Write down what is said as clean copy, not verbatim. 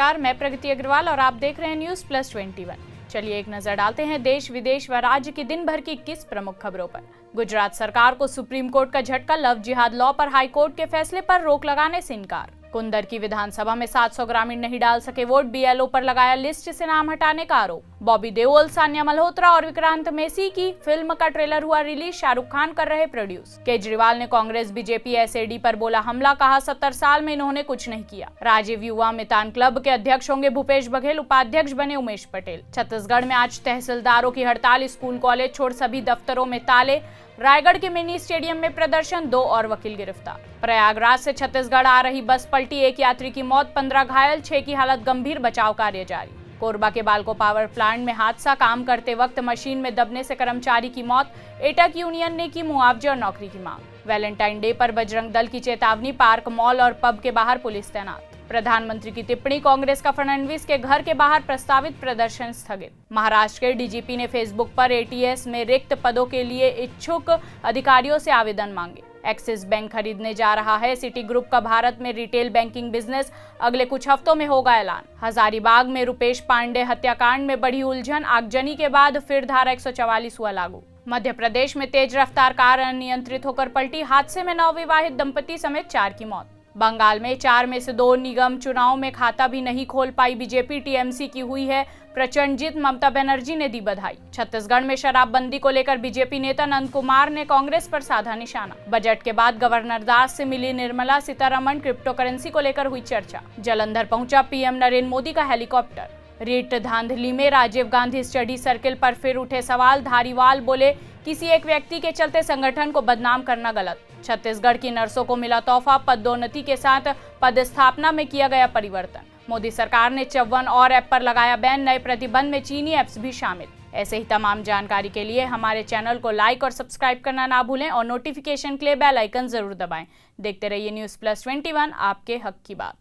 नमस्कार, मैं प्रगति अग्रवाल और आप देख रहे हैं न्यूज प्लस 21। चलिए एक नजर डालते हैं देश विदेश व राज्य की दिन भर की 21 प्रमुख खबरों पर। गुजरात सरकार को सुप्रीम कोर्ट का झटका, लव जिहाद लॉ पर हाई कोर्ट के फैसले पर रोक लगाने से इनकार। कुंदर की विधानसभा में 700 ग्रामीण नहीं डाल सके वोट, बीएलओ पर लगाया लिस्ट से नाम हटाने का आरोप। बॉबी देओल, सानिया मल्होत्रा और विक्रांत मैसी की फिल्म का ट्रेलर हुआ रिलीज, शाहरुख खान कर रहे प्रोड्यूस। केजरीवाल ने कांग्रेस बीजेपी एसएडी पर बोला हमला, कहा 70 साल में इन्होंने कुछ नहीं किया। राजीव युवा मितान क्लब के अध्यक्ष होंगे भूपेश बघेल, उपाध्यक्ष बने उमेश पटेल। छत्तीसगढ़ में आज तहसीलदारों की हड़ताल, स्कूल कॉलेज छोड़ सभी दफ्तरों में ताले। रायगढ़ के मिनी स्टेडियम में प्रदर्शन, 2 और वकील गिरफ्तार। प्रयागराज से छत्तीसगढ़ आ रही बस पलटी, 1 यात्री की मौत, 15 घायल, 6 की हालत गंभीर, बचाव कार्य जारी। कोरबा के बालको पावर प्लांट में हादसा, काम करते वक्त मशीन में दबने से कर्मचारी की मौत। एटक यूनियन ने की मुआवजे और नौकरी की मांग। वैलेंटाइन डे पर बजरंग दल की चेतावनी, पार्क, मॉल और पब के बाहर पुलिस तैनात। प्रधानमंत्री की टिप्पणी, कांग्रेस का फडणवीस के घर के बाहर प्रस्तावित प्रदर्शन स्थगित। महाराष्ट्र के डीजीपी ने फेसबुक पर एटीएस में रिक्त पदों के लिए इच्छुक अधिकारियों से आवेदन मांगे। एक्सिस बैंक खरीदने जा रहा है सिटी ग्रुप का भारत में रिटेल बैंकिंग बिजनेस, अगले कुछ हफ्तों में होगा ऐलान। हजारीबाग में रुपेश पांडे हत्याकांड में बढ़ी उलझन, आगजनी के बाद फिर धारा 144 हुआ लागू। मध्य प्रदेश में तेज रफ्तार कार अनियंत्रित होकर पलटी, हादसे में नवविवाहित दंपति समेत 4 की मौत। बंगाल में 4 में से 2 निगम चुनाव में खाता भी नहीं खोल पाई बीजेपी, टीएमसी की हुई है प्रचंड जीत, ममता बनर्जी ने दी बधाई। छत्तीसगढ़ में शराबबंदी को लेकर बीजेपी नेता नंद कुमार ने कांग्रेस पर साधा निशाना। बजट के बाद गवर्नर दास से मिली निर्मला सीतारमण, क्रिप्टो करेंसी को लेकर हुई चर्चा। जालंधर पहुंचा पीएम नरेंद्र मोदी का हेलीकॉप्टर। रीट धांधली में राजीव गांधी स्टडी सर्किल पर फिर उठे सवाल, धारीवाल बोले किसी एक व्यक्ति के चलते संगठन को बदनाम करना गलत। छत्तीसगढ़ की नर्सों को मिला तोहफा, पदोन्नति के साथ पदस्थापना में किया गया परिवर्तन। मोदी सरकार ने 54 और ऐप पर लगाया बैन, नए प्रतिबंध में चीनी ऐप्स भी शामिल। ऐसे ही तमाम जानकारी के लिए हमारे चैनल को लाइक और सब्सक्राइब करना ना भूलें और नोटिफिकेशन के लिए बेल आइकन जरूर दबाएं। देखते रहिए न्यूज प्लस 21, आपके हक की बात।